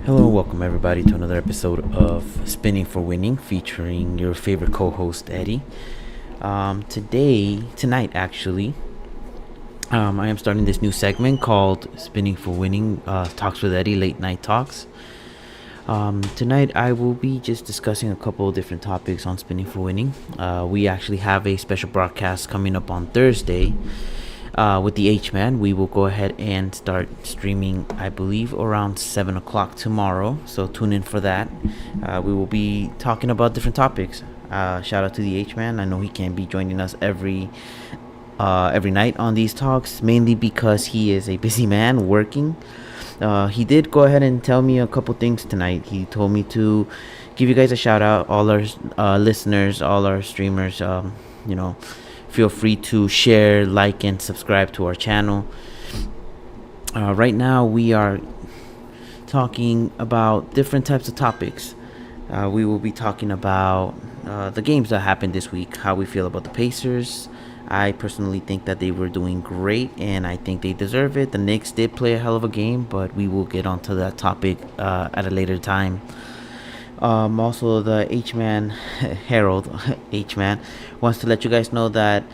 Hello, welcome everybody to another episode of Spinning for Winning, featuring your favorite co-host Eddie. Tonight actually, I am starting this new segment called Spinning for Winning, Talks with Eddie, Late Night Talks. Tonight I will be just discussing a couple of different topics on Spinning for Winning. We actually have a special broadcast coming up on Thursday. With the H-Man, we will go ahead and start streaming, I believe, around 7 o'clock tomorrow. So tune in for that. We will be talking about different topics. Shout out to the H-Man. I know he can't be joining us every night on these talks, mainly because he is a busy man working. He did go ahead and tell me a couple things tonight. He told me to give you guys a shout out, all our listeners, all our streamers. Feel free to share, like, and subscribe to our channel. Right now, we are talking about different types of topics. We will be talking about the games that happened this week, how we feel about the Pacers. I personally think that they were doing great, and I think they deserve it. The Knicks did play a hell of a game, but we will get onto that topic at a later time. Also, the H-Man, Harold H-Man, wants to let you guys know that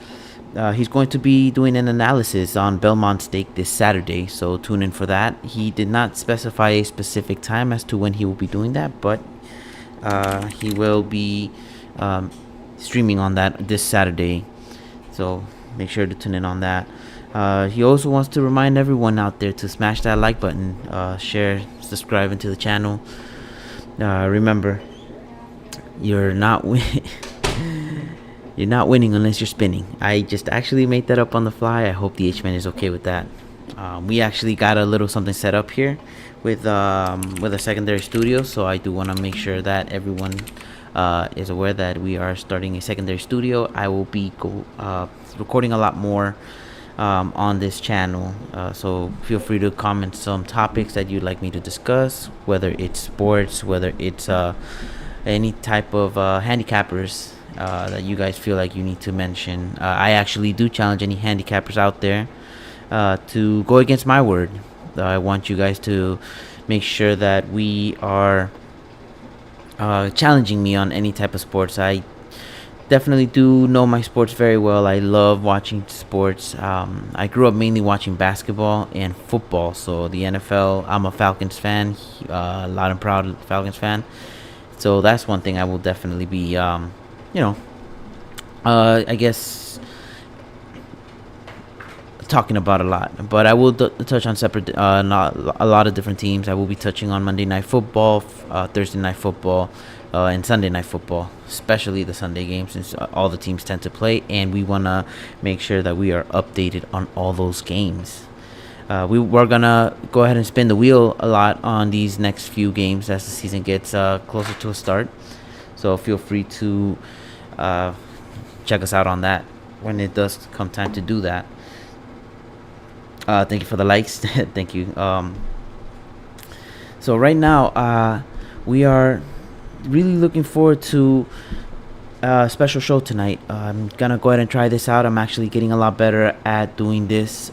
he's going to be doing an analysis on Belmont Stake this Saturday, so tune in for that. He did not specify a specific time as to when he will be doing that, but he will be streaming on that this Saturday, so make sure to tune in on that. He also wants to remind everyone out there to smash that like button, share, subscribe into the channel. Remember, you're not you're not winning unless you're spinning. I just actually made that up on the fly. I hope the H-Man is okay with that. We actually got a little something set up here with a secondary studio, so I do want to make sure that everyone is aware that we are starting a secondary studio. I will be recording a lot more on this channel, so feel free to comment some topics that you'd like me to discuss, whether it's sports, whether it's any type of handicappers that you guys feel like you need to mention. I actually do challenge any handicappers out there to go against my word. I want you guys to make sure that we are challenging me on any type of sports. I definitely do know my sports very well. I love watching sports. I grew up mainly watching basketball and football. So the NFL, I'm a Falcons fan, loud and proud Falcons fan. So that's one thing I will definitely be, I guess, talking about a lot. But I will touch on not a lot of different teams. I will be touching on Monday Night Football, Thursday Night Football, and Sunday Night Football, especially the Sunday games, since all the teams tend to play, and we want to make sure that we are updated on all those games. We're going to go ahead and spin the wheel a lot on these next few games as the season gets closer to a start. So feel free to check us out on that when it does come time to do that. Thank you for the likes. Thank you. So right now, we are really looking forward to a special show tonight. I'm gonna go ahead and try this out. I'm actually getting a lot better at doing this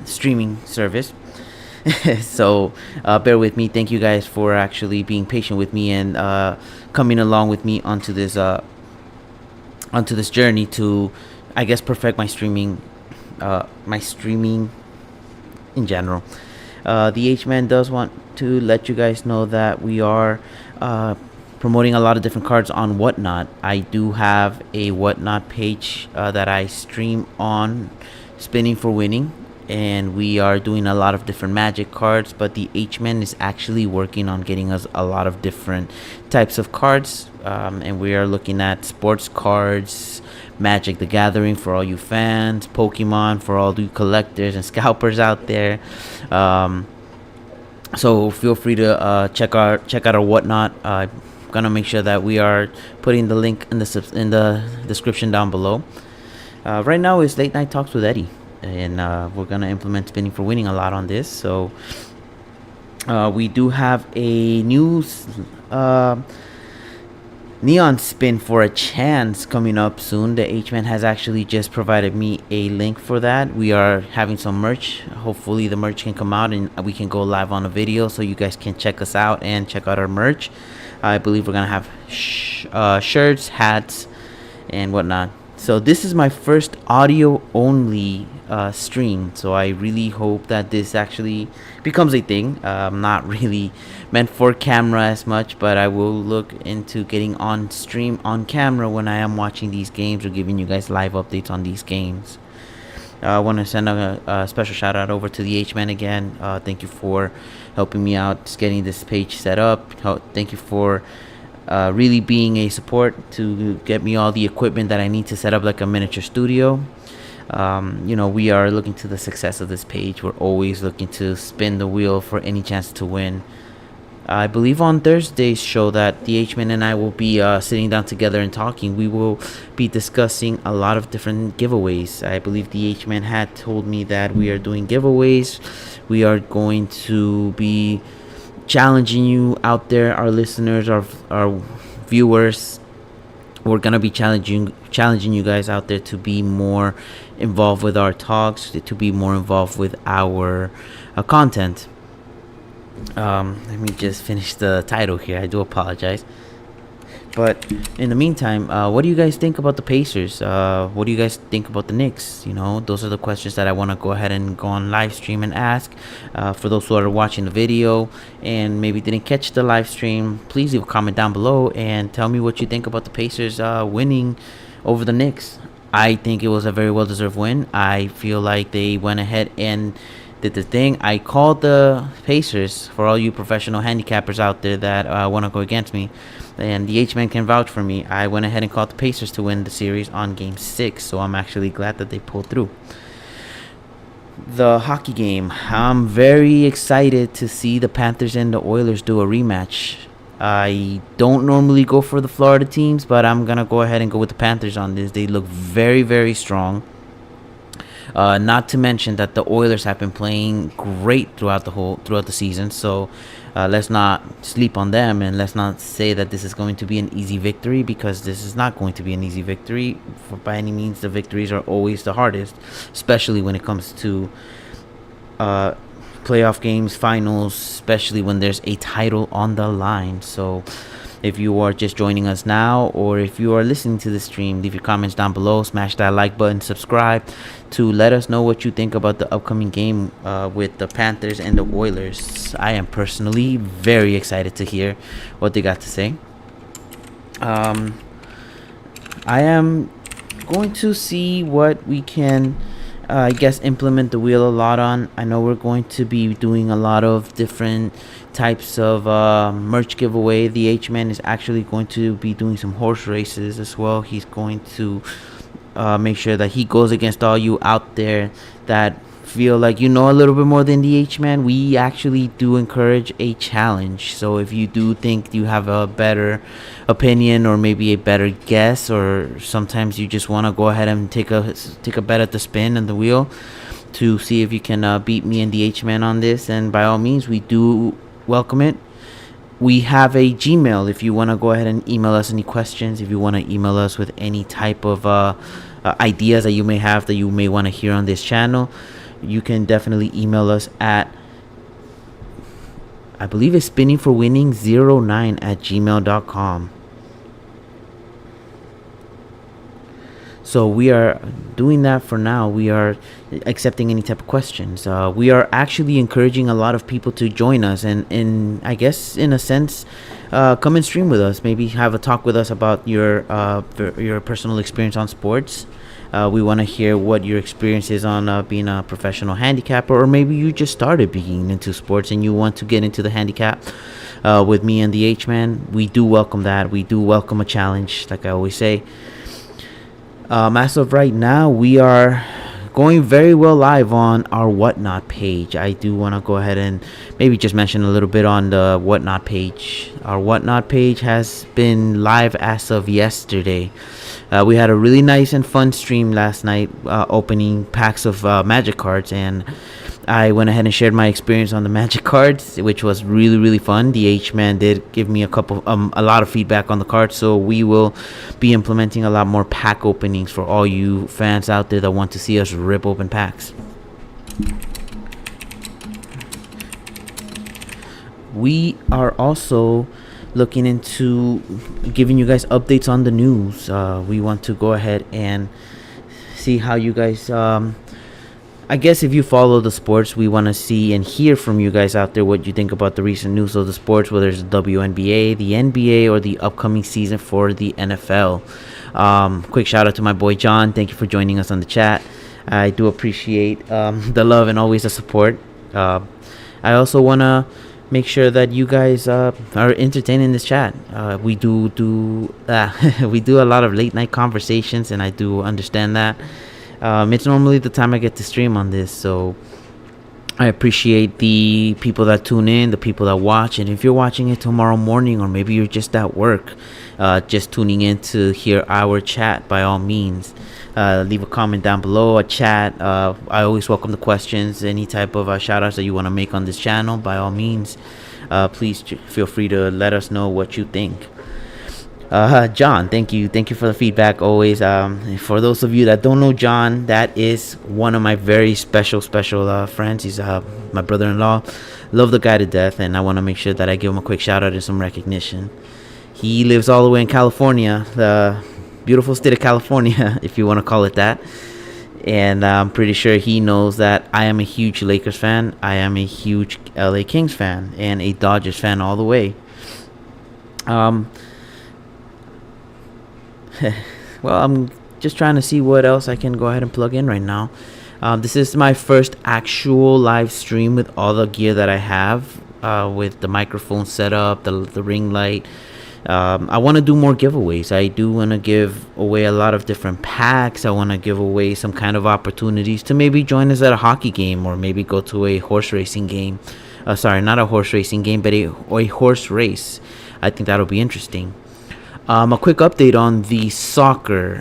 streaming service. So bear with me. Thank you guys for actually being patient with me and coming along with me onto this journey to, I guess, perfect my streaming in general. The H-Man does want to let you guys know that we are promoting a lot of different cards on Whatnot. I do have a Whatnot page that I stream on, Spinning for Winning, and we are doing a lot of different Magic cards, but the H-Man is actually working on getting us a lot of different types of cards, and we are looking at sports cards, Magic the Gathering for all you fans, Pokemon for all you collectors and scalpers out there. So feel free to check out our Whatnot. I'm gonna make sure that we are putting the link in the description down below. Right now is Late Night Talks with Eddie, and we're gonna implement Spinning for Winning a lot on this. So we do have a new Neon Spin for a Chance coming up soon. The H-Man has actually just provided me a link for that. We are having some merch. Hopefully the merch can come out and we can go live on a video so you guys can check us out and check out our merch. I believe we're going to have shirts, hats, and whatnot. So this is my first audio only stream, so I really hope that this actually becomes a thing. I'm not really meant for camera as much, but I will look into getting on stream on camera when I am watching these games or giving you guys live updates on these games. I want to send a special shout out over to the H-Man again. Thank you for helping me out just getting this page set up. Thank you for really being a support to get me all the equipment that I need to set up like a miniature studio. We are looking to the success of this page. We're always looking to spin the wheel for any chance to win. I believe on Thursday's show that the H-Man and I will be sitting down together and talking. We will be discussing a lot of different giveaways. I believe the H-Man had told me that we are doing giveaways. We are going to be challenging you out there, our listeners, our viewers. We're gonna be challenging you guys out there to be more involved with our talks, to be more involved with our content. Let me just finish the title here. I do apologize. But in the meantime, what do you guys think about the Pacers? What do you guys think about the Knicks? Those are the questions that I want to go ahead and go on live stream and ask. For those who are watching the video and maybe didn't catch the live stream, please leave a comment down below and tell me what you think about the Pacers winning over the Knicks. I think it was a very well-deserved win. I feel like they went ahead and did the thing. I called the Pacers, for all you professional handicappers out there that want to go against me, and the H-Man can vouch for me. I went ahead and called the Pacers to win the series on Game 6, so I'm actually glad that they pulled through. The hockey game. I'm very excited to see the Panthers and the Oilers do a rematch. I don't normally go for the Florida teams, but I'm going to go ahead and go with the Panthers on this. They look very, very strong. Not to mention that the Oilers have been playing great throughout the season, so let's not sleep on them, and let's not say that this is going to be an easy victory, because this is not going to be an easy victory. By any means, the victories are always the hardest, especially when it comes to playoff games, finals, especially when there's a title on the line. So if you are just joining us now, or if you are listening to the stream, leave your comments down below, smash that like button, subscribe to let us know what you think about the upcoming game with the Panthers and the Oilers. I am personally very excited to hear what they got to say. I am going to see what we can implement the wheel a lot on. I know we're going to be doing a lot of different types of merch giveaway. The H-Man is actually going to be doing some horse races as well. He's going to make sure that he goes against all you out there that feel like you know a little bit more than the H-Man. We actually do encourage a challenge. So if you do think you have a better opinion or maybe a better guess, or sometimes you just want to go ahead and take a bet at the spin and the wheel to see if you can beat me and the H-Man on this, and by all means, we do welcome it. We have a Gmail if you want to go ahead and email us any questions, if you want to email us with any type of ideas that you may have that you may want to hear on this channel. You can definitely email us at, I believe it's spinningforwinning09@gmail.com. So we are doing that for now. We are accepting any type of questions. We are actually encouraging a lot of people to join us, and I guess in a sense, come and stream with us. Maybe have a talk with us about your personal experience on sports. We want to hear what your experience is on being a professional handicapper, or maybe you just started being into sports and you want to get into the handicap with me and the H-Man. We do welcome that. We do welcome a challenge, like I always say. As of right now, we are going very well live on our Whatnot page. I do want to go ahead and maybe just mention a little bit on the Whatnot page. Our Whatnot page has been live as of yesterday. We had a really nice and fun stream last night, opening packs of magic cards, and I went ahead and shared my experience on the Magic cards, which was really really fun. The H man did give me a lot of feedback on the cards, so we will be implementing a lot more pack openings for all you fans out there that want to see us rip open packs. We are also looking into giving you guys updates on the news. We want to go ahead and see how you guys I guess if you follow the sports, we want to see and hear from you guys out there what you think about the recent news of the sports, whether it's the WNBA, the NBA, or the upcoming season for the NFL. Quick shout out to my boy John. Thank you for joining us on the chat. I do appreciate the love and always the support. I also want to make sure that you guys are entertaining this chat. We do we do a lot of late night conversations, and I do understand that. It's normally the time I get to stream on this, so I appreciate the people that tune in, the people that watch, and if you're watching it tomorrow morning, or maybe you're just at work, just tuning in to hear our chat, by all means, leave a comment down below, a chat. I always welcome the questions, any type of shout outs that you want to make on this channel, by all means, please feel free to let us know what you think. John, thank you for the feedback always. For those of you that don't know John, that is one of my very special friends. He's my brother-in-law. Love the guy to death, and I want to make sure that I give him a quick shout out and some recognition. He lives all the way in California, the beautiful state of California, if you want to call it that. And I'm pretty sure he knows that I am a huge Lakers fan. I am a huge LA Kings fan and a Dodgers fan all the way. Well, I'm just trying to see what else I can go ahead and plug in right now. This is my first actual live stream with all the gear that I have, with the microphone set up, the ring light. I want to do more giveaways. I do want to give away a lot of different packs. I want to give away some kind of opportunities to maybe join us at a hockey game, or maybe go to a horse racing game. Sorry, not a horse racing game, but a horse race. I think that'll be interesting. A quick update on the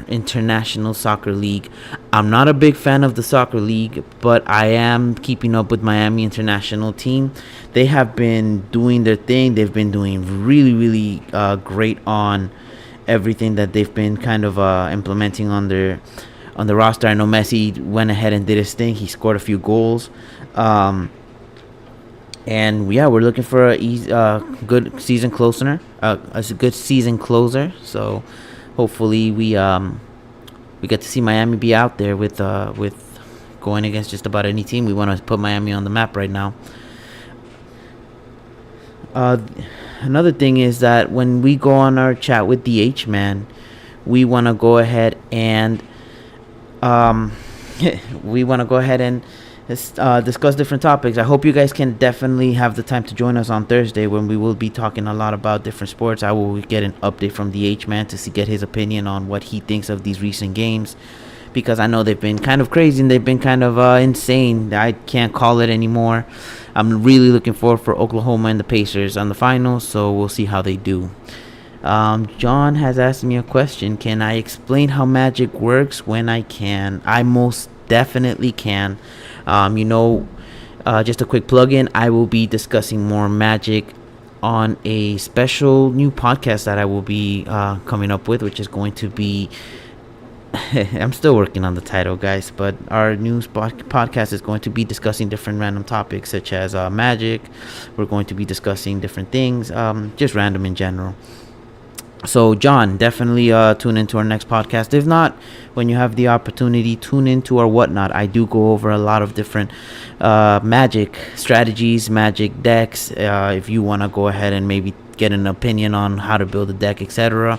International Soccer League. I'm not a big fan of the soccer league, but I am keeping up with Miami International team. They have been doing their thing. They've been doing really, really great on everything that they've been kind of implementing on the roster. I know Messi went ahead and did his thing. He scored a few goals. And yeah, we're looking for a good season closer. A good season closer. So hopefully we get to see Miami be out there with going against just about any team. We want to put Miami on the map right now. Another thing is that when we go on our chat with the H man, we want to go ahead and discuss different topics. I hope you guys can definitely have the time to join us on Thursday, when we will be talking a lot about different sports. I will get an update from the H-Man to get his opinion on what he thinks of these recent games, because I know they've been kind of crazy and they've been kind of insane. I can't call it anymore. I'm really looking forward for Oklahoma and the Pacers on the finals, so we'll see how they do. John has asked me a question. Can I explain how Magic works? When I can. I most definitely can. Just a quick plug-in, I will be discussing more Magic on a special new podcast that I will be coming up with, which is going to be I'm still working on the title, guys, but our news podcast is going to be discussing different random topics, such as Magic. We're going to be discussing different things, just random in general. So John, definitely tune into our next podcast. If not, when you have the opportunity, tune into our Whatnot. I do go over a lot of different Magic strategies, Magic decks. If you want to go ahead and maybe get an opinion on how to build a deck, etc.,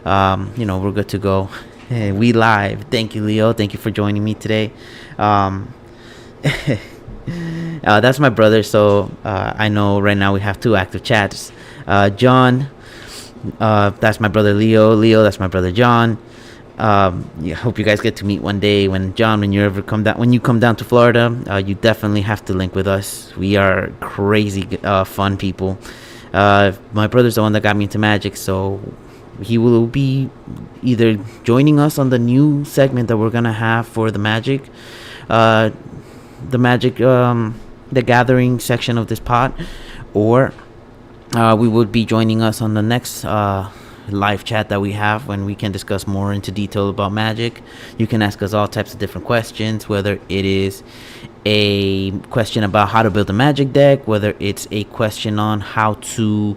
we're good to go. Hey, we live. Thank you, Leo. Thank you for joining me today. That's my brother, so I know right now we have two active chats. John, that's my brother Leo. Leo, that's my brother John. Hope you guys get to meet one day. When you come down to Florida, you definitely have to link with us. We are crazy fun people. My brother's the one that got me into Magic, so he will be either joining us on the new segment that we're gonna have for the Magic the Magic, the Gathering section of this pod, or we would be joining us on the next live chat that we have when we can discuss more into detail about Magic. You can ask us all types of different questions, whether it is a question about how to build a Magic deck, whether it's a question on how to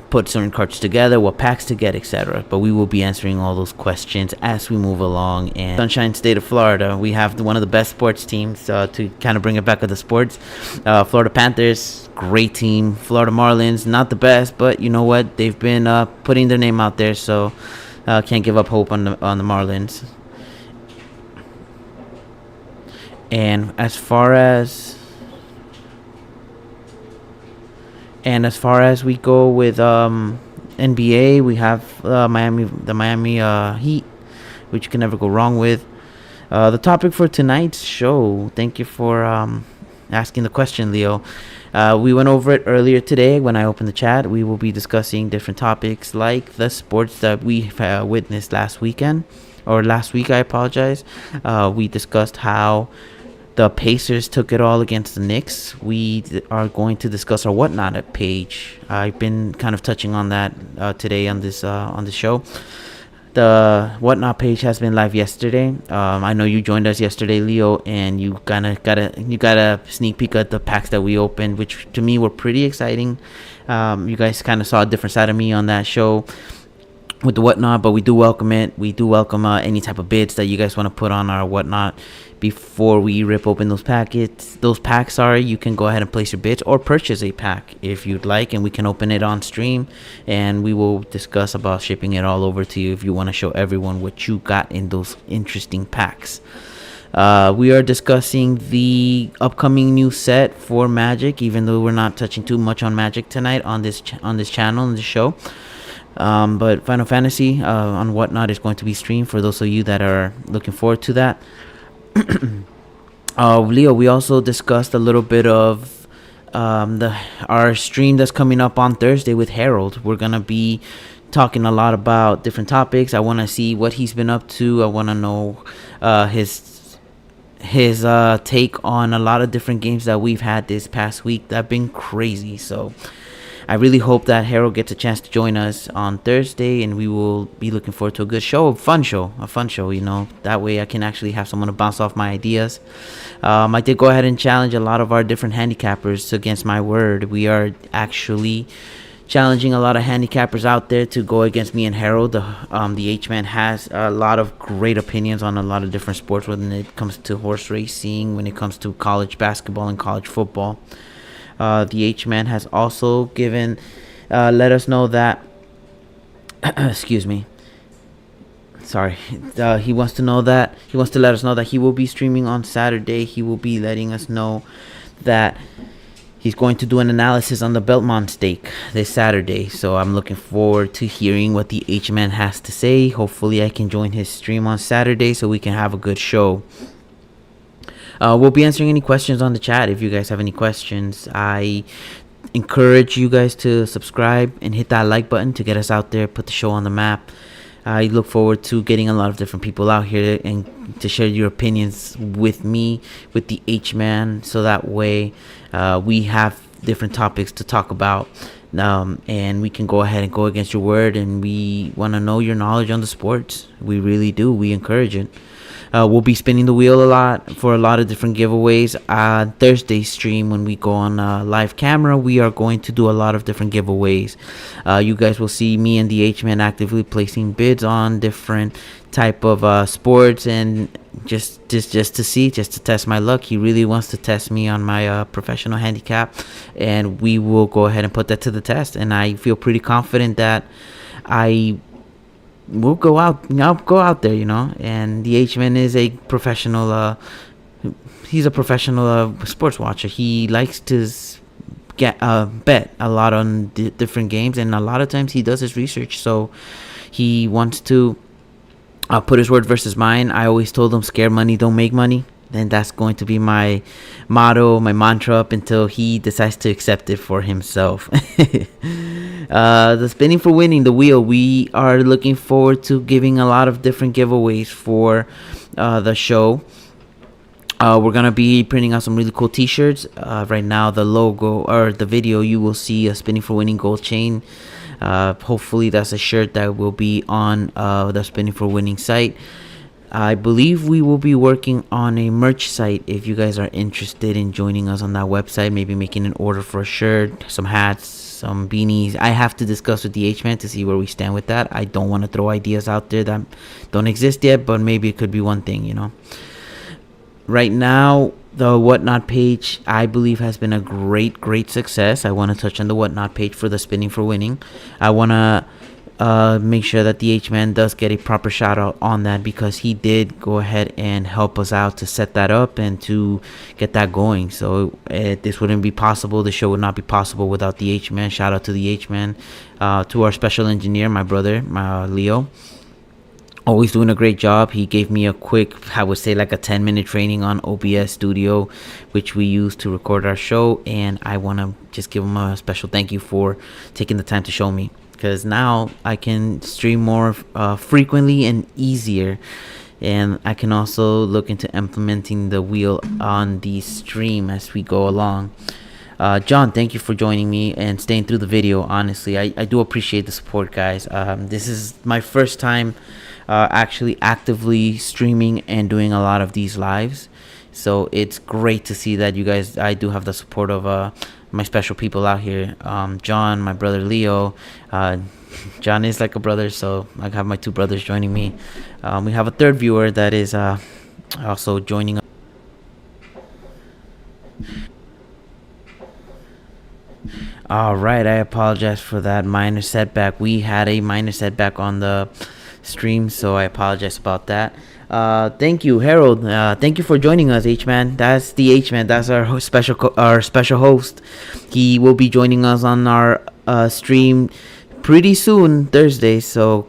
put certain cards together, what packs to get, etc. But we will be answering all those questions as we move along. And Sunshine State of Florida, we have one of the best sports teams to kind of bring it back to the sports. Florida Panthers, great team. Florida Marlins, not the best, but you know what? They've been putting their name out there, so can't give up hope on the Marlins. And as far as we go with NBA, we have the Miami Heat, which you can never go wrong with. The topic for tonight's show, thank you for asking the question, Leo. We went over it earlier today when I opened the chat. We will be discussing different topics like the sports that we witnessed last week, I apologize. We discussed how the Pacers took it all against the Knicks. We are going to discuss our Whatnot page. I've been kind of touching on that today on this show. The Whatnot page has been live yesterday. I know you joined us yesterday, Leo, and you got a sneak peek at the packs that we opened, which to me were pretty exciting. You guys kind of saw a different side of me on that show with the Whatnot, but we do welcome it. We do welcome any type of bids that you guys want to put on our Whatnot before we rip open those packs. You can go ahead and place your bids or purchase a pack if you'd like, and we can open it on stream, and we will discuss about shipping it all over to you if you want to show everyone what you got in those interesting packs. We are discussing the upcoming new set for Magic, even though we're not touching too much on Magic tonight on this channel, on this show. But Final Fantasy on Whatnot is going to be streamed for those of you that are looking forward to that. Leo, we also discussed a little bit of our stream that's coming up on Thursday with Harold. We're gonna be talking a lot about different topics. I want to see what he's been up to. I want to know his take on a lot of different games that we've had this past week that have been crazy. So I really hope that Harold gets a chance to join us on Thursday, and we will be looking forward to a good show, a fun show, that way I can actually have someone to bounce off my ideas. I did go ahead and challenge a lot of our different handicappers against my word. We are actually challenging a lot of handicappers out there to go against me and Harold. The H-Man has a lot of great opinions on a lot of different sports when it comes to horse racing, when it comes to college basketball and college football. The H-Man has also let us know that excuse me, sorry, he wants to let us know that he will be streaming on Saturday. He will be letting us know that he's going to do an analysis on the Belmont stake this Saturday. So I'm looking forward to hearing what the H-Man has to say. Hopefully I can join his stream on Saturday so we can have a good show. We'll be answering any questions on the chat. If you guys have any questions, I encourage you guys to subscribe and hit that like button to get us out there, put the show on the map. I look forward to getting a lot of different people out here and to share your opinions with me, with the H-Man, so that way we have different topics to talk about, and we can go ahead and go against your word, and we want to know your knowledge on the sports. We really do. We encourage it. We'll be spinning the wheel a lot for a lot of different giveaways. Thursday stream, when we go on live camera, we are going to do a lot of different giveaways. You guys will see me and the H-Man actively placing bids on different type of sports, and just to test my luck. He really wants to test me on my professional handicap, and we will go ahead and put that to the test. And I feel pretty confident that we'll go out there, and the H-Man is a professional, he's a professional sports watcher. He likes to bet a lot on different games, and a lot of times he does his research, so he wants to put his word versus mine. I always told him, scared money don't make money. Then that's going to be my motto, my mantra, up until he decides to accept it for himself. The spinning for winning, the wheel. We are looking forward to giving a lot of different giveaways for the show. We're gonna be printing out some really cool T-shirts. Right now, the logo or the video, you will see a Spinning for Winning gold chain. Hopefully, that's a shirt that will be on the Spinning for Winning site. I believe we will be working on a merch site. If you guys are interested in joining us on that website, maybe making an order for a shirt, some hats, some beanies. I have to discuss with the H-Man to see where we stand with that. I don't want to throw ideas out there that don't exist yet, but maybe it could be one thing, you know. Right now, the Whatnot page, I believe, has been a great success. I want to touch on the Whatnot page for the Spinning for Winning. I want to make sure that the H-Man does get a proper shout out on that, because he did go ahead and help us out to set that up and to get that going. So this wouldn't be possible. The show would not be possible without the H-Man. Shout out to the H-Man, to our special engineer, my brother, Leo. Always doing a great job. He gave me a quick, I would say like a 10-minute training on OBS Studio, which we use to record our show. And I want to just give him a special thank you for taking the time to show me, because now I can stream more frequently and easier. And I can also look into implementing the wheel on the stream as we go along. John, thank you for joining me and staying through the video. Honestly, I do appreciate the support, guys. This is my first time actually actively streaming and doing a lot of these lives, so it's great to see that you guys, I do have the support of my special people out here. John, my brother Leo. John is like a brother, so I have my two brothers joining me. We have a third viewer that is also joining us. All right, I apologize for that minor setback. We had a minor setback on the stream, so I apologize about that. Thank you, Harold. Thank you for joining us, H-Man. That's the H-Man. That's our special host. He will be joining us on our stream pretty soon, Thursday. So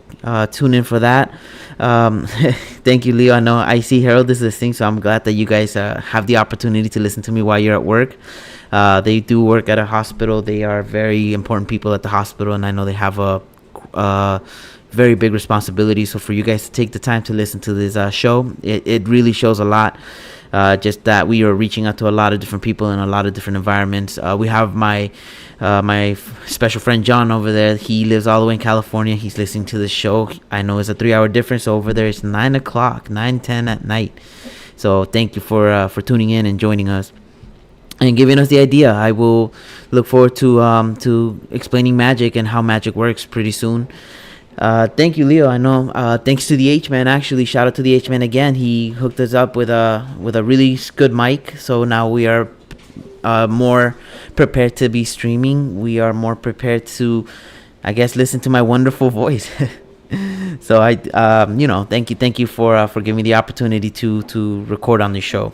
tune in for that. Thank you, Leo. I know I see Harold is listening, so I'm glad that you guys have the opportunity to listen to me while you're at work. They do work at a hospital. They are very important people at the hospital, and I know they have a very big responsibility. So for you guys to take the time to listen to this show, it really shows a lot. Just that we are reaching out to a lot of different people in a lot of different environments. We have my special friend John over there. He lives all the way in California. He's listening to the show. I know it's a 3-hour difference. So over there it's 9:10 at night. So thank you for tuning in and joining us and giving us the idea. I will look forward to explaining magic and how magic works pretty soon. Thank you, Leo. I know, thanks to the H-Man, actually, shout out to the H-Man again. He hooked us up with a really good mic, so now we are more prepared to be streaming. We are more prepared to, I guess, listen to my wonderful voice. So I thank you for giving me the opportunity to record on this show.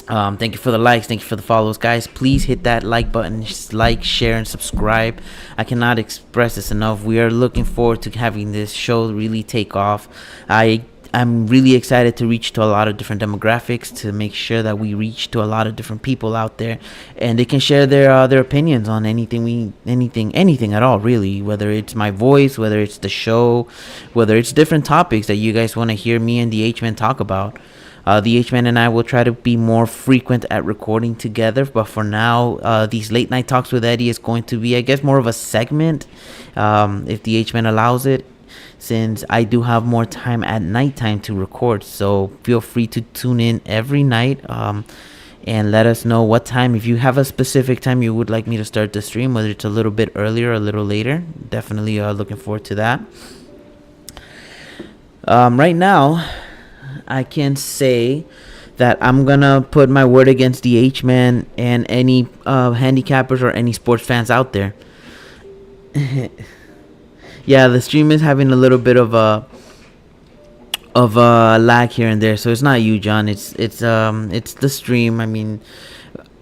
Thank you for the likes. Thank you for the follows, guys. Please hit that like button, like, share, and subscribe. I cannot express this enough. We are looking forward to having this show really take off. I'm really excited to reach to a lot of different demographics, to make sure that we reach to a lot of different people out there, and they can share their opinions on anything at all, really. Whether it's my voice, whether it's the show, whether it's different topics that you guys want to hear me and the H-Man talk about. The H-Man and I will try to be more frequent at recording together. But for now, these late night talks with Eddie is going to be, I guess, more of a segment, if the H-Man allows it, since I do have more time at nighttime to record. So feel free to tune in every night, and let us know what time. If you have a specific time you would like me to start the stream, whether it's a little bit earlier or a little later, definitely looking forward to that. Right now, I can say that I'm gonna put my word against the H-Man and any handicappers or any sports fans out there. Yeah, the stream is having a little bit of a lag here and there, so it's not you, John. It's the stream. I mean,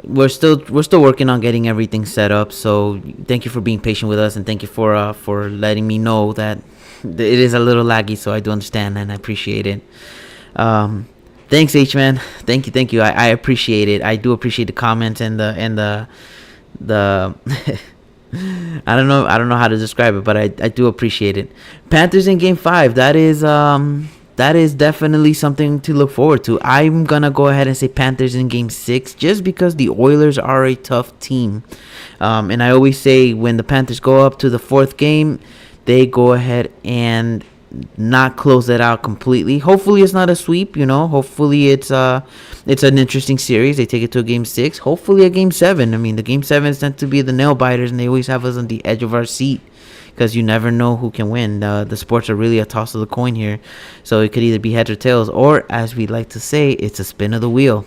we're still working on getting everything set up. So thank you for being patient with us, and thank you for letting me know that it is a little laggy. So I do understand and I appreciate it. Thanks, H-Man. Thank you. I appreciate it. I do appreciate the comments and the I don't know how to describe it, but I do appreciate it. Panthers in game 5. That is that is definitely something to look forward to. I'm gonna go ahead and say Panthers in Game 6 just because the Oilers are a tough team. And I always say when the Panthers go up to the fourth game, they go ahead and not close it out completely. Hopefully it's not a sweep, Hopefully it's an interesting series. They take it to a Game 6. Hopefully a Game 7. I mean, the Game 7s tend to be the nail biters, and they always have us on the edge of our seat because you never know who can win. The sports are really a toss of the coin here. So it could either be heads or tails, or as we like to say, it's a spin of the wheel.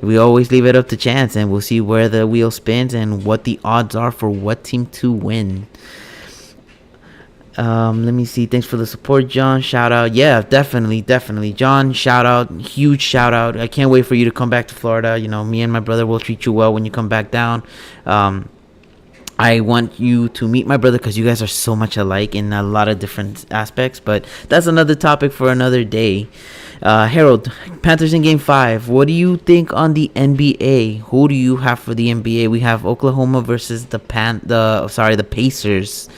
We always leave it up to chance, and we'll see where the wheel spins and what the odds are for what team to win. Let me see. Thanks for the support, John. Shout out. Yeah, definitely. John, shout out. Huge shout out. I can't wait for you to come back to Florida. Me and my brother will treat you well when you come back down. I want you to meet my brother because you guys are so much alike in a lot of different aspects. But that's another topic for another day. Harold, Panthers in Game 5. What do you think on the NBA? Who do you have for the NBA? We have Oklahoma versus the Pacers.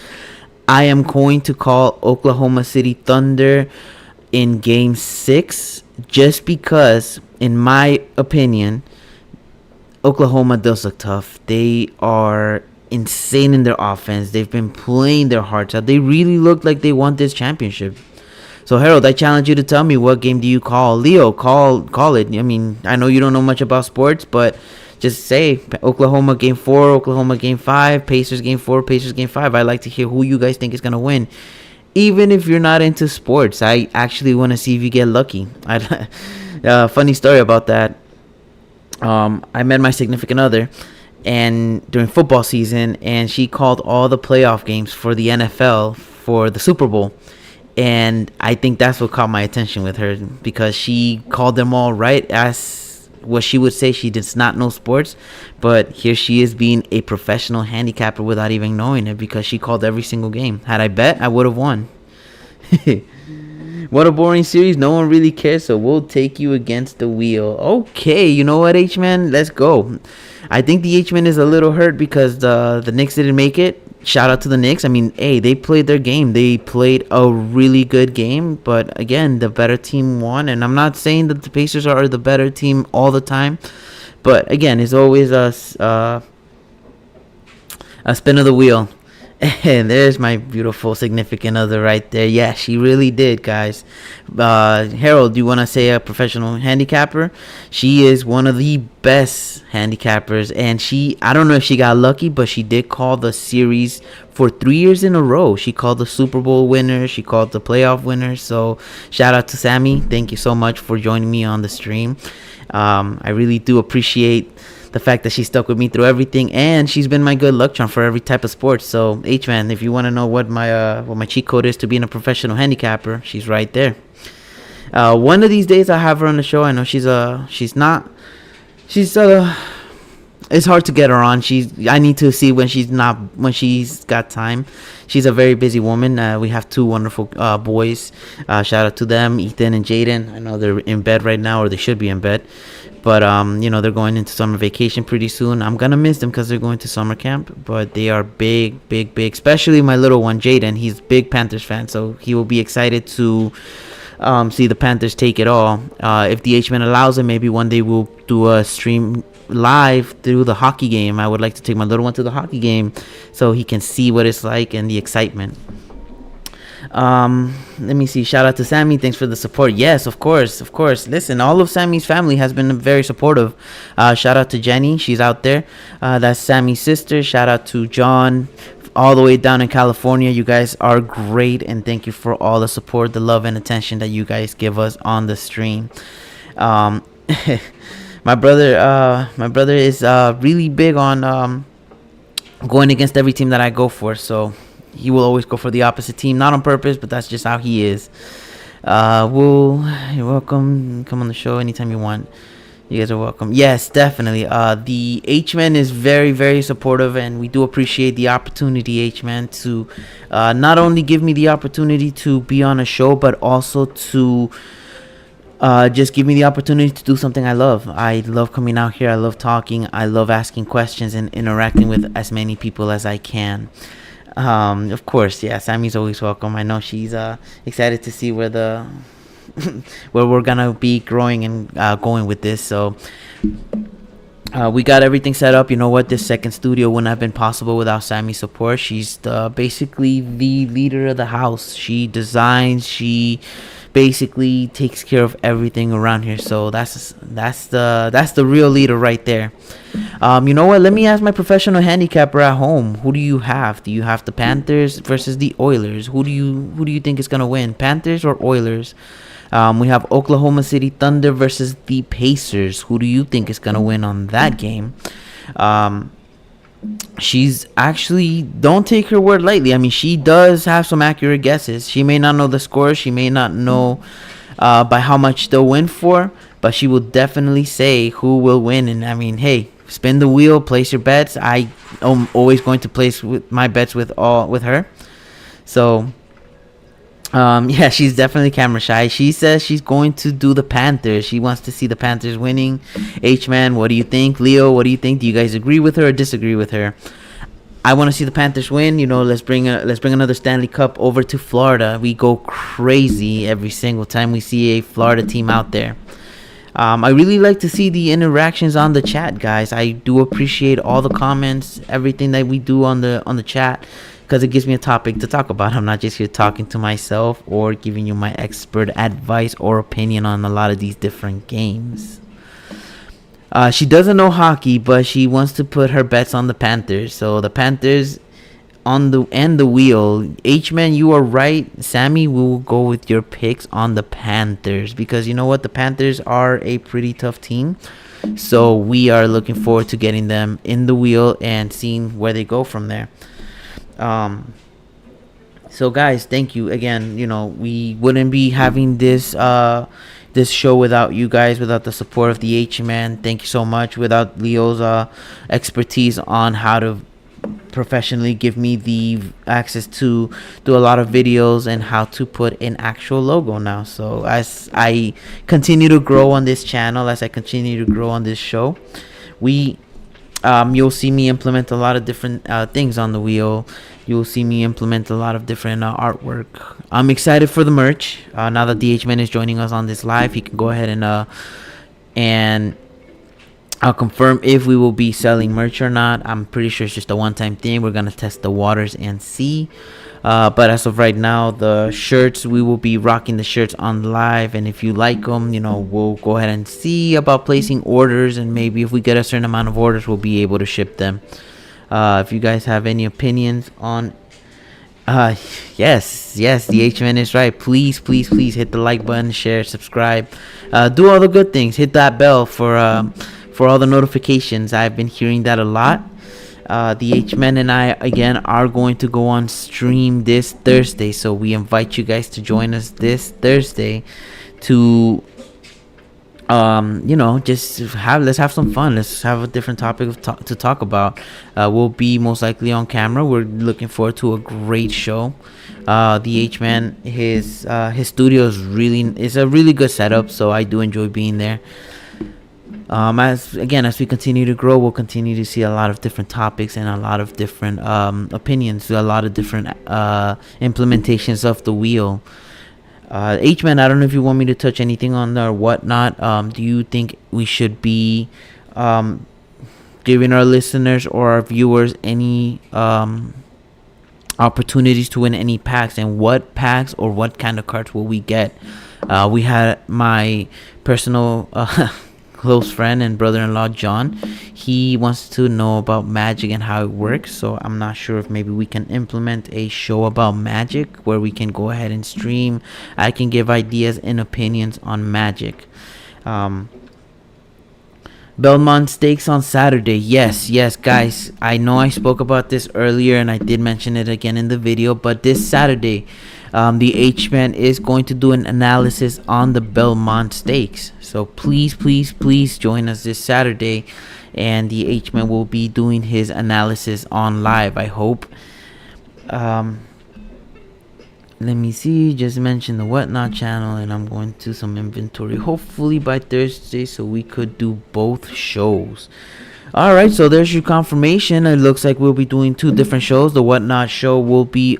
I am going to call Oklahoma City Thunder in Game 6 just because, in my opinion, Oklahoma does look tough. They are insane in their offense. They've been playing their hearts out. They really look like they want this championship. So, Harold, I challenge you to tell me, what game do you call? Leo, call it. I mean, I know you don't know much about sports, but just say Oklahoma Game 4, Oklahoma Game 5, Pacers Game 4, Pacers Game 5. I'd like to hear who you guys think is going to win. Even if you're not into sports, I actually want to see if you get lucky. Funny story about that. I met my significant other and during football season, and she called all the playoff games for the NFL for the Super Bowl. And I think that's what caught my attention with her, because she called them all right as what she would say. She does not know sports, but here she is being a professional handicapper without even knowing it, because she called every single game. Had I bet, I would have won. What a boring series. No one really cares, so we'll take you against the wheel. Okay, you know what, H-Man? Let's go. I think the H-Man is a little hurt because the Knicks didn't make it. Shout out to the Knicks. I mean, hey, they played their game. They played a really good game, but again, the better team won. And I'm not saying that the Pacers are the better team all the time, but again, it's always a spin of the wheel. And there's my beautiful significant other right there. Yeah, she really did, guys. Harold, do you want to say a professional handicapper? She is one of the best handicappers. And I don't know if she got lucky, but she did call the series for 3 years in a row. She called the Super Bowl winner. She called the playoff winner. So shout out to Sammy. Thank you so much for joining me on the stream. I really do appreciate the fact that she stuck with me through everything, and she's been my good luck charm for every type of sport. So H-Man, if you want to know what my cheat code is to being a professional handicapper, she's right there. One of these days I'll have her on the show. I know it's hard to get her on. I need to see when she's got time. She's a very busy woman. We have two wonderful boys. Shout out to them, Ethan and Jaden. I know they're in bed right now, or they should be in bed. But, they're going into summer vacation pretty soon. I'm going to miss them because they're going to summer camp. But they are big, especially my little one, Jaden. He's a big Panthers fan, so he will be excited to see the Panthers take it all. If the H-Man allows it, maybe one day we'll do a stream live through the hockey game. I would like to take my little one to the hockey game so he can see what it's like and the excitement. Let me see. Shout out to Sammy. Thanks for the support. Yes, of course. Listen, all of Sammy's family has been very supportive. Shout out to Jenny. She's out there. That's Sammy's sister. Shout out to John, all the way down in California. You guys are great, and thank you for all the support, the love, and attention that you guys give us on the stream. My brother is really big on going against every team that I go for. So he will always go for the opposite team, not on purpose, but that's just how he is. You're welcome. Come on the show anytime you want. You guys are welcome. Yes, definitely. The H-Man is very, very supportive, and we do appreciate the opportunity, H-Man, to not only give me the opportunity to be on a show, but also to just give me the opportunity to do something I love. I love coming out here. I love talking. I love asking questions and interacting with as many people as I can. Of course, yeah, Sammy's always welcome. I know she's excited to see where the where we're gonna be growing and going with this. So we got everything set up. You know what? This second studio wouldn't have been possible without Sammy's support. She's basically the leader of the house. She designs. She basically takes care of everything around here. So that's the real leader right there. You know what? Let me ask my professional handicapper at home. Who do you have? Do you have the Panthers versus the Oilers? Who do you think is gonna win? Panthers or Oilers? We have Oklahoma City Thunder versus the Pacers. Who do you think is going to win on that game? She's actually, don't take her word lightly. I mean, she does have some accurate guesses. She may not know the score. She may not know by how much they'll win for. But she will definitely say who will win. And, I mean, hey, spin the wheel, place your bets. I am always going to place my bets with her. So yeah, she's definitely camera shy. She says she's going to do the Panthers. She wants to see the Panthers winning. H-Man, what do you think? Leo, what do you think? Do you guys agree with her or disagree with her? I want to see the Panthers win. You know, let's bring another Stanley Cup over to Florida. We go crazy every single time we see a Florida team out there. I really like to see the interactions on the chat, guys. I do appreciate all the comments, everything that we do on the chat, because it gives me a topic to talk about. I'm not just here talking to myself or giving you my expert advice or opinion on a lot of these different games. She doesn't know hockey, but she wants to put her bets on the Panthers. So the Panthers on the wheel. H-Man, you are right. Sammy, we will go with your picks on the Panthers, because you know what? The Panthers are a pretty tough team. So we are looking forward to getting them in the wheel and seeing where they go from there. So guys, thank you again. You know, we wouldn't be having this show without you guys, without the support of the H-Man. Thank you so much. Without Leo's expertise on how to professionally give me the access to do a lot of videos and how to put an actual logo now. So as I continue to grow on this channel, as I continue to grow on this show, you'll see me implement a lot of different things on the wheel. You'll see me implement a lot of different artwork. I'm excited for the merch. Now that the H-Man is joining us on this live, he can go ahead and I'll confirm if we will be selling merch or not. I'm pretty sure it's just a one-time thing. We're going to test the waters and see. But as of right now, the shirts, we will be rocking the shirts on live. And if you like them, you know, we'll go ahead and see about placing orders. And maybe if we get a certain amount of orders, we'll be able to ship them. If you guys have any opinions on... yes, the H-Man is right. Please hit the like button, share, subscribe. Do all the good things. Hit that bell for all the notifications. I've been hearing that a lot. The H-Men and I again are going to go on stream this Thursday, so we invite you guys to join us this Thursday to let's have some fun. Let's have a different topic to talk about. We'll be most likely on camera. We're looking forward to a great show. The H-Man, his studio is a really good setup, so I do enjoy being there. As we continue to grow, we'll continue to see a lot of different topics and a lot of different opinions, a lot of different implementations of the wheel. H-Man, I don't know if you want me to touch anything on there or whatnot. Do you think we should be giving our listeners or our viewers any opportunities to win any packs, and what packs or what kind of cards will we get? We had my personal close friend and brother-in-law John. He wants to know about Magic and how it works, so I'm not sure if maybe we can implement a show about Magic where we can go ahead and stream. I can give ideas and opinions on Magic. Belmont Stakes on Saturday. Yes, guys, I know I spoke about this earlier and I did mention it again in the video, but this Saturday the H-Man is going to do an analysis on the Belmont Stakes. So please join us this Saturday, and the H-Man will be doing his analysis on live, I hope. Let me see, just mention the Whatnot channel, and I'm going to some inventory hopefully by Thursday, so we could do both shows. Alright, so there's your confirmation. It looks like we'll be doing two different shows. The Whatnot show will be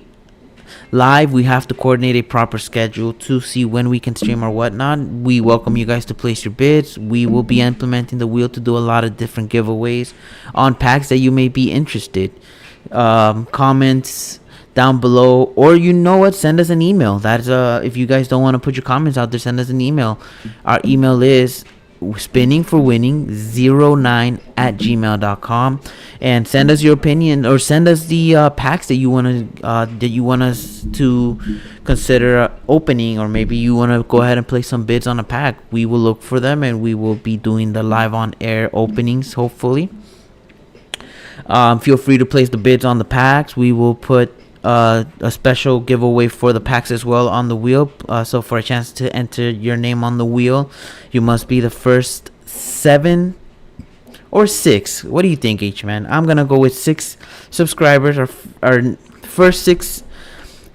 live. We have to coordinate a proper schedule to see when we can stream or whatnot. We welcome you guys to place your bids. We will be implementing the wheel to do a lot of different giveaways on packs that you may be interested. Comments down below, or you know what, send us an email. That's if you guys don't want to put your comments out there, send us an email. Our email is spinningforwinning09@gmail.com, and send us your opinion, or send us the packs that you want us to consider opening, or maybe you want to go ahead and place some bids on a pack. We will look for them, and we will be doing the live on air openings, hopefully. Feel free to place the bids on the packs. We will put a special giveaway for the packs as well on the wheel. So for a chance to enter your name on the wheel, you must be the first 7 or 6. What do you think, H-Man? I'm gonna go with 6 subscribers. Our first 6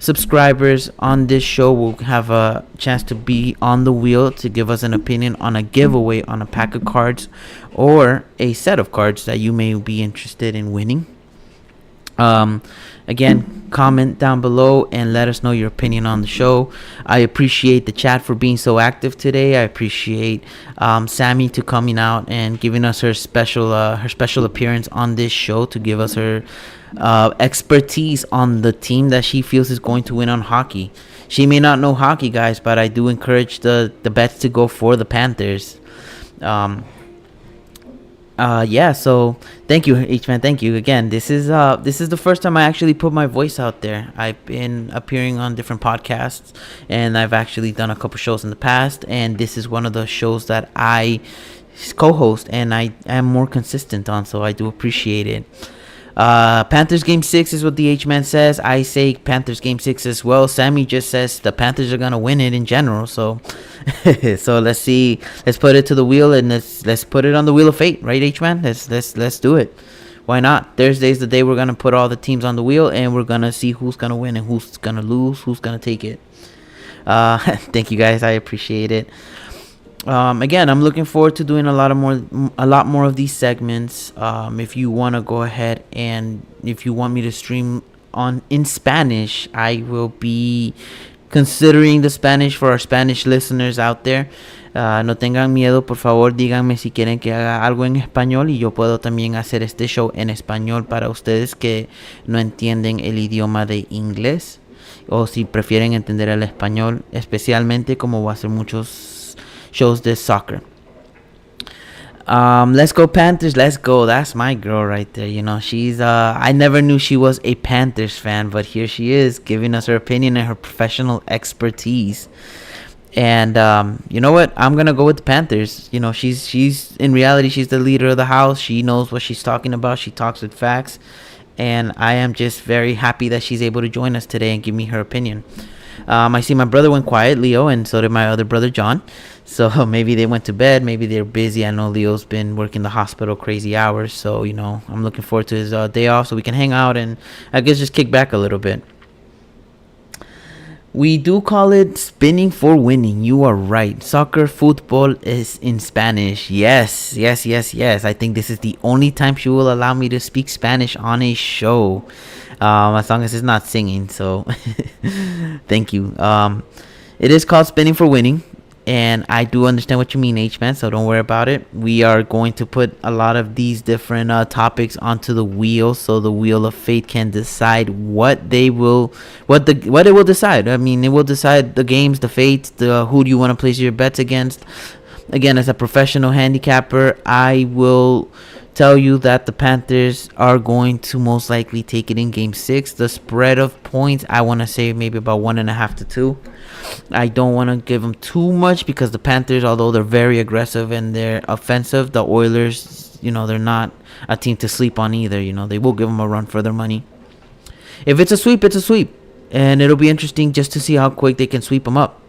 subscribers on this show will have a chance to be on the wheel to give us an opinion on a giveaway on a pack of cards or a set of cards that you may be interested in winning. Again, comment down below and let us know your opinion on the show. I appreciate the chat for being so active today. I appreciate Sammy to coming out and giving us her special appearance on this show to give us her expertise on the team that she feels is going to win on hockey. She may not know hockey, guys, but I do encourage the bets to go for the Panthers. So thank you, H-Man. Thank you again. This is the first time I actually put my voice out there. I've been appearing on different podcasts, and I've actually done a couple shows in the past, and this is one of the shows that I co-host and I am more consistent on, so I do appreciate it. Panthers game 6 is what the H-Man says. I say Panthers game 6 as well. Sammy just says the Panthers are gonna win it in general. So, so let's see. Let's put it to the wheel, and let's put it on the wheel of fate, right, H-Man? Let's do it. Why not? Thursday's the day we're gonna put all the teams on the wheel, and we're gonna see who's gonna win and who's gonna lose, who's gonna take it. Thank you guys. I appreciate it. Again, I'm looking forward to doing a lot more of these segments. If you want to go ahead and if you want me to stream in Spanish, I will be considering the Spanish for our Spanish listeners out there. No tengan miedo, por favor, díganme si quieren que haga algo en español, y yo puedo también hacer este show en español para ustedes que no entienden el idioma de inglés, o si prefieren entender el español, especialmente como voy a hacer muchos shows this soccer. Let's go Panthers, let's go. That's my girl right there. You know, she's I never knew she was a Panthers fan, but here she is giving us her opinion and her professional expertise. And you know what, I'm gonna go with the Panthers. You know, she's in reality, she's the leader of the house. She knows what she's talking about. She talks with facts, and I am just very happy that she's able to join us today and give me her opinion. I see my brother went quiet, Leo, and so did my other brother, John. So maybe they went to bed. Maybe they're busy. I know Leo's been working the hospital crazy hours. So, you know, I'm looking forward to his day off so we can hang out and I guess just kick back a little bit. We do call it spinning for winning. You are right. Soccer, football is in Spanish. Yes. I think this is the only time she will allow me to speak Spanish on a show. As long as it's not singing. So thank you. It is called spinning for winning. And I do understand what you mean, H-Man, so don't worry about it. We are going to put a lot of these different topics onto the wheel, so the wheel of fate can decide what it will decide. I mean, it will decide the games, the fates, who do you want to place your bets against. Again, as a professional handicapper, I will tell you that the Panthers are going to most likely take it in game 6. The spread of points, I want to say maybe about 1.5 to 2. I don't want to give them too much because the Panthers, although they're very aggressive and they're offensive, the Oilers, you know, they're not a team to sleep on either. You know, they will give them a run for their money. If it's a sweep, it's a sweep. And it'll be interesting just to see how quick they can sweep them up.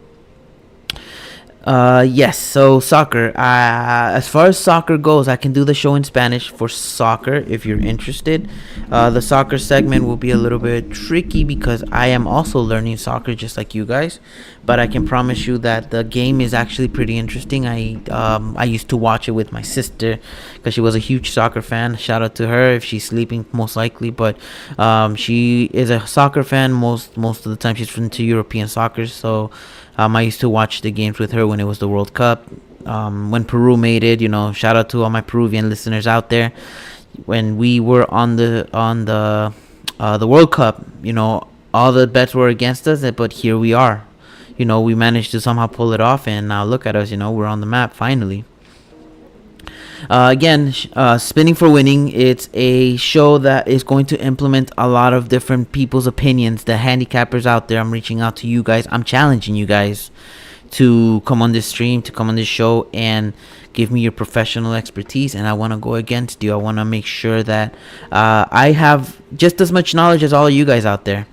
Yes. So soccer. As far as soccer goes, I can do the show in Spanish for soccer if you're interested. The soccer segment will be a little bit tricky because I am also learning soccer just like you guys, but I can promise you that the game is actually pretty interesting. I used to watch it with my sister because she was a huge soccer fan. Shout out to her if she's sleeping, most likely, but she is a soccer fan. Most of the time, she's into European soccer, so. I used to watch the games with her when it was the World Cup. When Peru made it, shout out to all my Peruvian listeners out there. When we were on the World Cup, all the bets were against us, but here we are. We managed to somehow pull it off, and now look at us. We're on the map finally. Again, Spinning for Winning, it's a show that is going to implement a lot of different people's opinions. The handicappers out there, I'm reaching out to you guys. I'm challenging you guys to come on this stream, to come on this show, and give me your professional expertise. And I want to go against you. I want to make sure that I have just as much knowledge as all of you guys out there.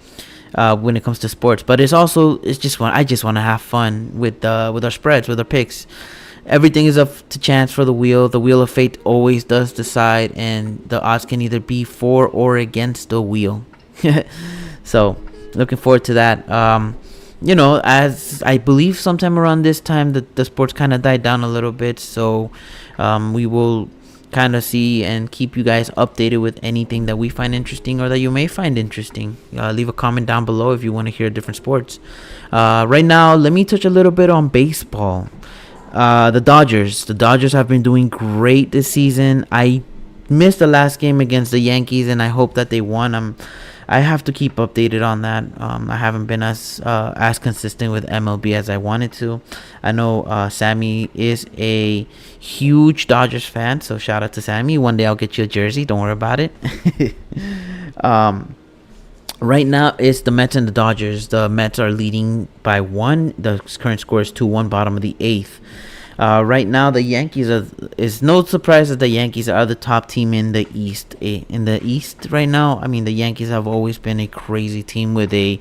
When it comes to sports, but I just want to have fun with our spreads, with our picks. Everything is up to chance for the wheel. The wheel of fate always does decide, and the odds can either be for or against the wheel. So, looking forward to that. As I believe sometime around this time, the sports kind of died down a little bit. So, we will kind of see and keep you guys updated with anything that we find interesting or that you may find interesting. Leave a comment down below if you want to hear different sports. Right now, let me touch a little bit on baseball. The Dodgers have been doing great this season. I missed the last game against the Yankees, and I hope that they won. I have to keep updated on that. I haven't been as consistent with MLB as I wanted to. I know Sammy is a huge Dodgers fan, so shout out to Sammy. One day I'll get you a jersey. Don't worry about it. Right now, it's the Mets and the Dodgers. The Mets are leading by 1. The current score is 2-1, bottom of the 8th. Right now, the Yankees is no surprise that the Yankees are the top team in the East. In the East right now, I mean, the Yankees have always been a crazy team with a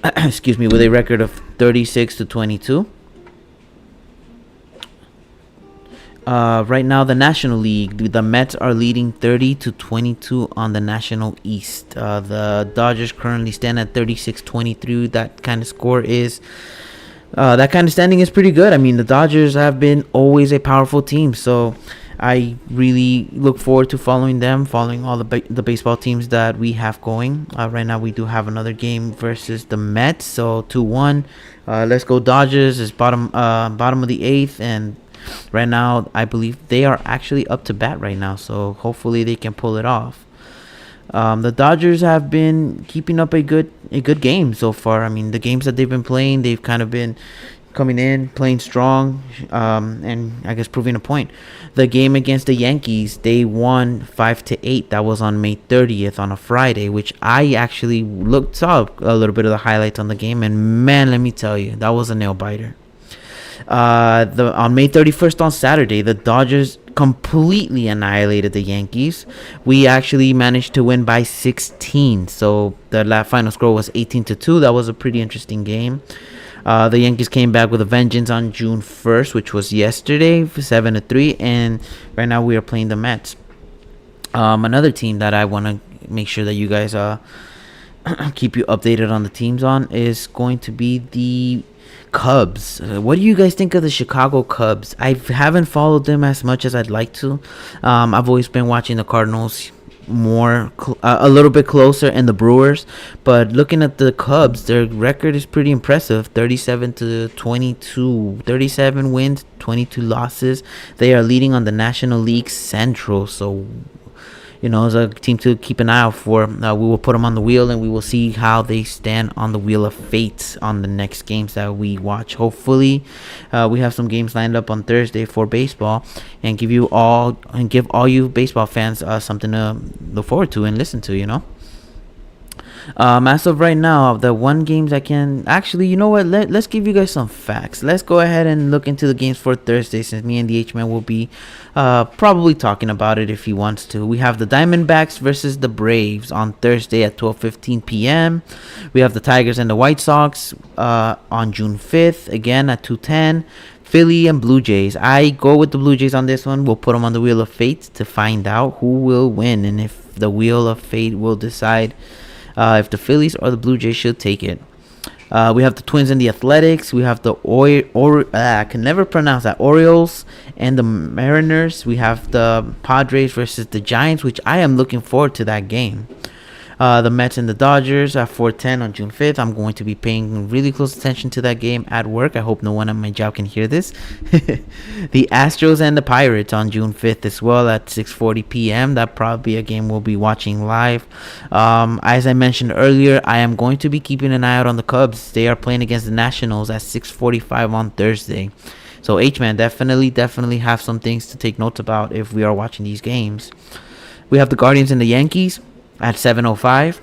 with a record of 36-22. Right now, the National League, the Mets are leading 30-22 on the National East. The Dodgers currently stand at 36-23. That kind of score is, that kind of standing is pretty good. I mean, the Dodgers have been always a powerful team, so I really look forward to following them, following all the baseball teams that we have going. Right now, we do have another game versus the Mets, so 2-1. Let's go Dodgers. It's bottom of the 8th, and right now, I believe they are actually up to bat right now, so hopefully they can pull it off. The Dodgers have been keeping up a good game so far. I mean, the games that they've been playing, they've kind of been coming in, playing strong, and I guess proving a point. The game against the Yankees, they won 5-8. That was on May 30th on a Friday, which I actually saw a little bit of the highlights on the game, and man, let me tell you, that was a nail biter. On May 31st on Saturday, the Dodgers completely annihilated the Yankees. We actually managed to win by 16, so the final score was 18-2. That was a pretty interesting game. The Yankees came back with a vengeance on June 1st, which was yesterday, 7-3, and right now we are playing the Mets. Another team that I want to make sure that you guys keep you updated on the teams on is going to be the Cubs. What do you guys think of the Chicago Cubs? I haven't followed them as much as I'd like to. I've always been watching the Cardinals a little bit closer, and the Brewers, but looking at the Cubs, their record is pretty impressive. 37-22, 37 wins, 22 losses. They are leading on the National League Central, so it's a team to keep an eye out for. We will put them on the wheel, and we will see how they stand on the wheel of fate on the next games that we watch. Hopefully, we have some games lined up on Thursday for baseball, and give all you baseball fans something to look forward to and listen to. As of right now, the one games I can actually, you know what? Let's give you guys some facts. Let's go ahead and look into the games for Thursday, since me and the H Man will be probably talking about it if he wants to. We have the Diamondbacks versus the Braves on Thursday at 12:15 p.m. We have the Tigers and the White Sox on June 5th again at 2:10. Philly and Blue Jays. I go with the Blue Jays on this one. We'll put them on the Wheel of Fate to find out who will win and if the Wheel of Fate will decide if the Phillies or the Blue Jays should take it. We have the Twins and the Athletics. We have the I can never pronounce that. Orioles and the Mariners. We have the Padres versus the Giants, which I am looking forward to that game. The Mets and the Dodgers at 4:10 on June 5th. I'm going to be paying really close attention to that game at work. I hope no one at my job can hear this. The Astros and the Pirates on June 5th as well at 6:40 p.m. That probably a game we'll be watching live. As I mentioned earlier, I am going to be keeping an eye out on the Cubs. They are playing against the Nationals at 6:45 on Thursday. So H-Man, definitely have some things to take notes about if we are watching these games. We have the Guardians and the Yankees at 7:05.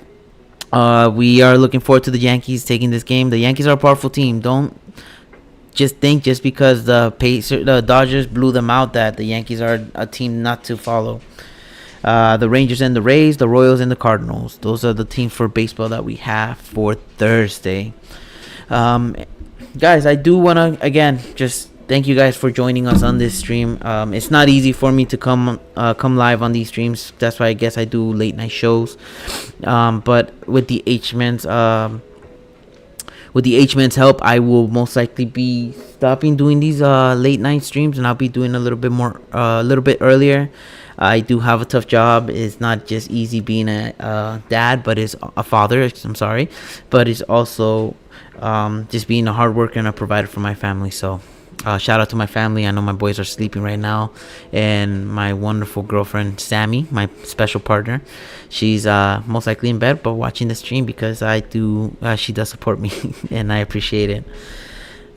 We are looking forward to the Yankees taking this game. The Yankees are a powerful team. Don't just think just because the Dodgers blew them out that the Yankees are a team not to follow. The Rangers and the Rays, the Royals and the Cardinals. Those are the teams for baseball that we have for Thursday. Guys, I do want to, again, just thank you guys for joining us on this stream. It's not easy for me to come live on these streams. That's why I guess I do late night shows. But with the H-Man's help, I will most likely be stopping doing these late night streams, and I'll be doing a little bit earlier. I do have a tough job. It's not just easy being a dad, but it's a father. I'm sorry, but it's also just being a hard worker and a provider for my family. So shout out to my family. I know my boys are sleeping right now, and my wonderful girlfriend Sammy, my special partner, she's most likely in bed but watching the stream because she does support me and I appreciate it.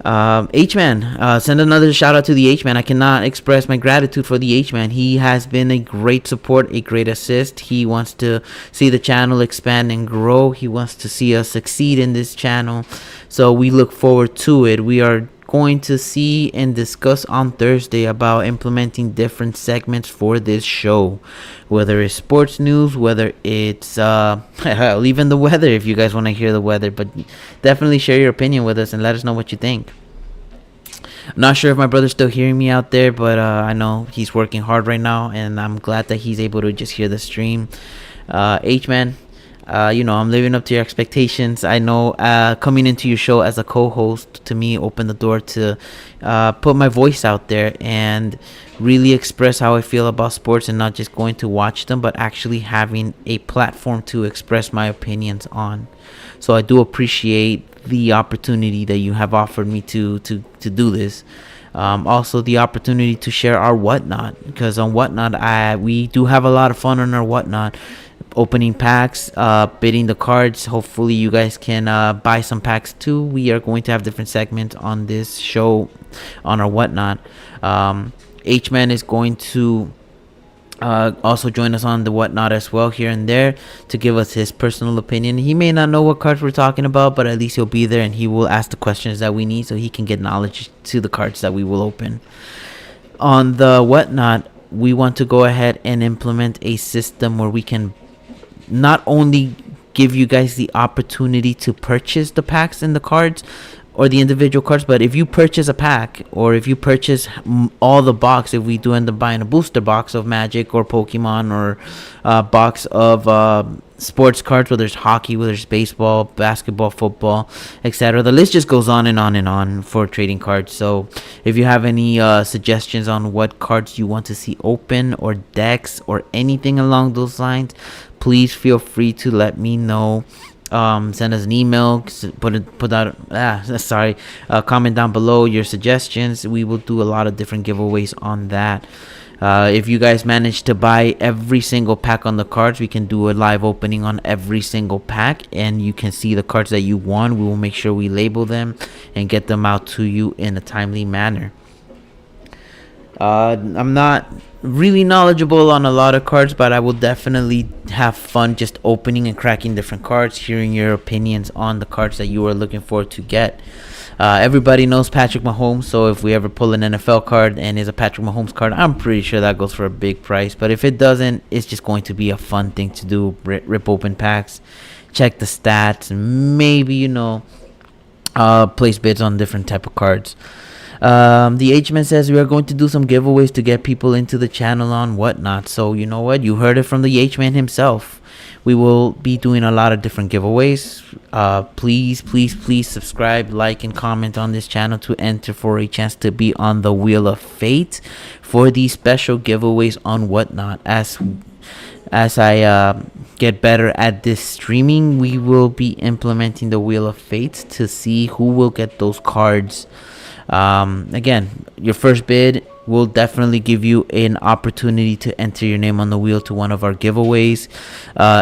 H-Man, send another shout out to the H-Man. I cannot express my gratitude for the H-Man. He has been a great support, a great assist. He wants to see the channel expand and grow. He wants to see us succeed in this channel, so we look forward to it. We are going to see and discuss on Thursday about implementing different segments for this show, whether it's sports news, whether it's even the weather, if you guys want to hear the weather. But definitely share your opinion with us and let us know what you think. I'm not sure if my brother's still hearing me out there, but I know he's working hard right now, and I'm glad that he's able to just hear the stream. H-Man, I'm living up to your expectations. I know coming into your show as a co-host to me opened the door to put my voice out there and really express how I feel about sports, and not just going to watch them, but actually having a platform to express my opinions on. So I do appreciate the opportunity that you have offered me to do this. Also the opportunity to share our whatnot, because on whatnot we do have a lot of fun on our whatnot, opening packs, bidding the cards. Hopefully you guys can buy some packs too. We are going to have different segments on this show on our whatnot. H-Man is going to also join us on the whatnot as well here and there to give us his personal opinion. He may not know what cards we're talking about, but at least he'll be there and he will ask the questions that we need so he can get knowledge to the cards that we will open. On the whatnot, we want to go ahead and implement a system where we can not only give you guys the opportunity to purchase the packs and the cards or the individual cards, but if you purchase a pack, or if you purchase all the box, if we do end up buying a booster box of Magic or Pokemon, or a box of sports cards, whether it's hockey, whether it's baseball, basketball, football, etc., the list just goes on and on and on for trading cards. So if you have any suggestions on what cards you want to see open, or decks, or anything along those lines, please feel free to let me know. Send us an email, comment down below your suggestions. We will do a lot of different giveaways on that. If you guys manage to buy every single pack on the cards, we can do a live opening on every single pack, and you can see the cards that you won. We will make sure we label them and get them out to you in a timely manner. I'm not really knowledgeable on a lot of cards, but I will definitely have fun just opening and cracking different cards, hearing your opinions on the cards that you are looking forward to get. Everybody knows Patrick Mahomes, so if we ever pull an NFL card and is a Patrick Mahomes card, I'm pretty sure that goes for a big price. But if it doesn't, it's just going to be a fun thing to do. Rip open packs, check the stats, maybe, place bids on different type of cards. The H-Man says we are going to do some giveaways to get people into the channel on whatnot. So you know what? You heard it from the H-Man himself. We will be doing a lot of different giveaways. Please subscribe, like, and comment on this channel to enter for a chance to be on the Wheel of Fate for these special giveaways on whatnot. As I get better at this streaming, we will be implementing the Wheel of Fate to see who will get those cards. Again, your first bid will definitely give you an opportunity to enter your name on the wheel to one of our giveaways.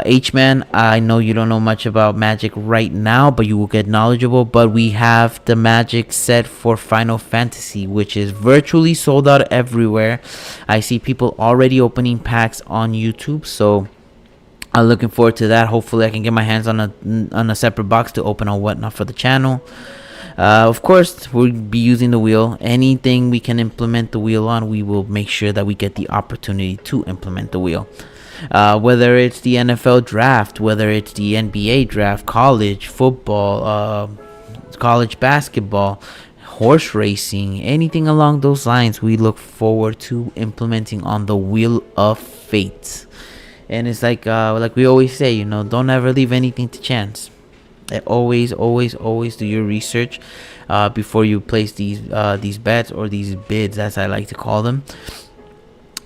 H-Man, I know you don't know much about Magic right now, but you will get knowledgeable. But we have the Magic set for Final Fantasy, which is virtually sold out everywhere. I see people already opening packs on YouTube, so I'm looking forward to that. Hopefully I can get my hands on a separate box to open on whatnot for the channel. Of course, we'll be using the wheel. Anything we can implement the wheel on, we will make sure that we get the opportunity to implement the wheel. Whether it's the NFL draft, whether it's the NBA draft, college football, college basketball, horse racing, anything along those lines, we look forward to implementing on the Wheel of Fate. And it's like we always say, don't ever leave anything to chance. Always do your research before you place these bets or these bids, as I like to call them.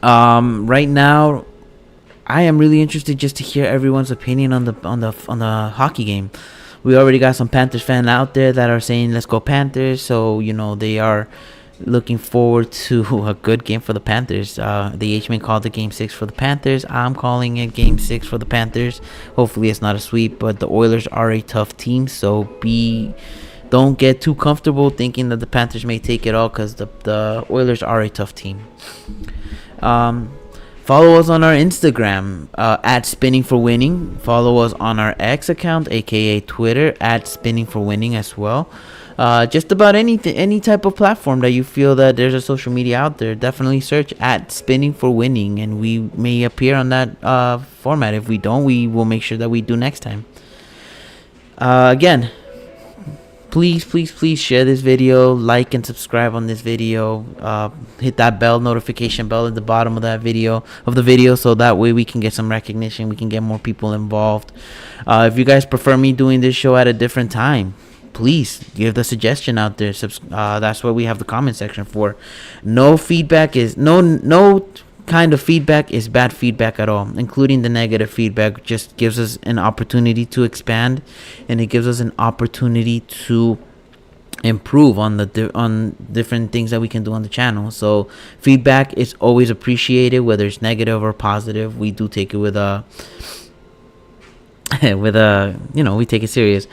Right now, I am really interested just to hear everyone's opinion on the hockey game. We already got some Panthers fans out there that are saying let's go Panthers, so they are looking forward to a good game for the Panthers. The H-Man called the game 6 for the Panthers. I'm calling it game 6 for the Panthers. Hopefully it's not a sweep, but the Oilers are a tough team, so don't get too comfortable thinking that the Panthers may take it all, because the Oilers are a tough team. Follow us on our Instagram at Spinning for Winning. Follow us on our X account, aka Twitter, at Spinning for Winning as well. Just about any type of platform that you feel that there's a social media out there, definitely search at Spinning for Winning, and we may appear on that format. If we don't, we will make sure that we do next time. Again, please share this video, like and subscribe on this video. Hit that notification bell at the bottom of the video, so that way we can get some recognition, we can get more people involved. If you guys prefer me doing this show at a different time, please give the suggestion out there. That's what we have the comment section for. No kind of feedback is bad feedback at all, including the negative feedback. Just gives us an opportunity to expand, and it gives us an opportunity to improve on different things that we can do on the channel. So feedback is always appreciated, whether it's negative or positive. We do take it with we take it serious.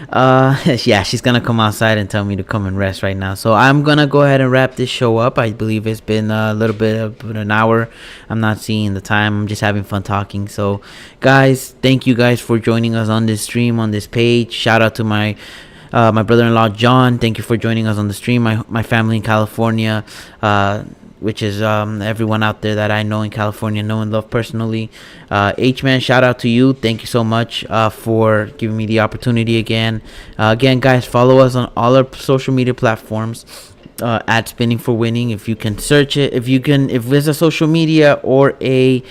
Yeah, she's gonna come outside and tell me to come and rest right now, so I'm gonna go ahead and wrap this show up. I believe it's been a little bit of an hour. I'm not seeing the time, I'm just having fun talking. So guys, thank you guys for joining us on this stream, on this page. Shout out to my brother-in-law John. Thank you for joining us on the stream. My family in California, which is everyone out there that I know in California, know and love personally. H-Man, shout out to you. Thank you so much for giving me the opportunity again. Again, guys, follow us on all our social media platforms at Spinning for Winning. If you can search it, if there's a social media or a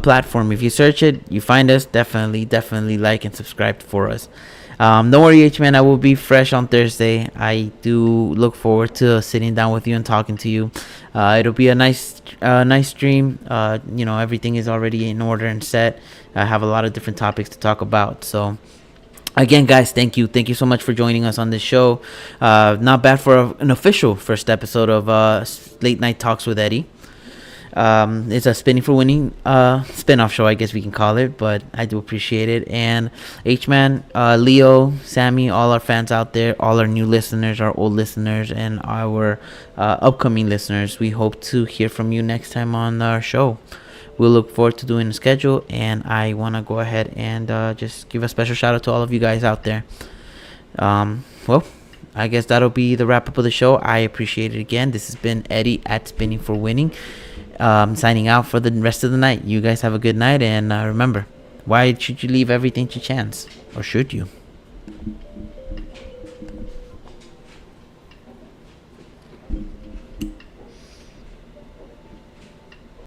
platform, if you search it, you find us, definitely like and subscribe for us. Don't worry, H-Man, I will be fresh on Thursday. I do look forward to sitting down with you and talking to you. It'll be a nice stream. Everything is already in order and set. I have a lot of different topics to talk about. So again, guys, thank you so much for joining us on this show. Not bad for an official first episode of Late Night Talks with Eddy. It's a Spinning for Winning spin-off show, I guess we can call it, but I do appreciate it. And H-Man, Leo, Sammy, all our fans out there, all our new listeners, our old listeners, and our upcoming listeners, we hope to hear from you next time on our show. We'll look forward to doing the schedule, and I want to go ahead and just give a special shout out to all of you guys out there. Well, I guess that'll be the wrap up of the show. I appreciate it again. This has been Eddie at Spinning for Winning, signing out for the rest of the night. You guys have a good night, and remember, why should you leave everything to chance? Or should you?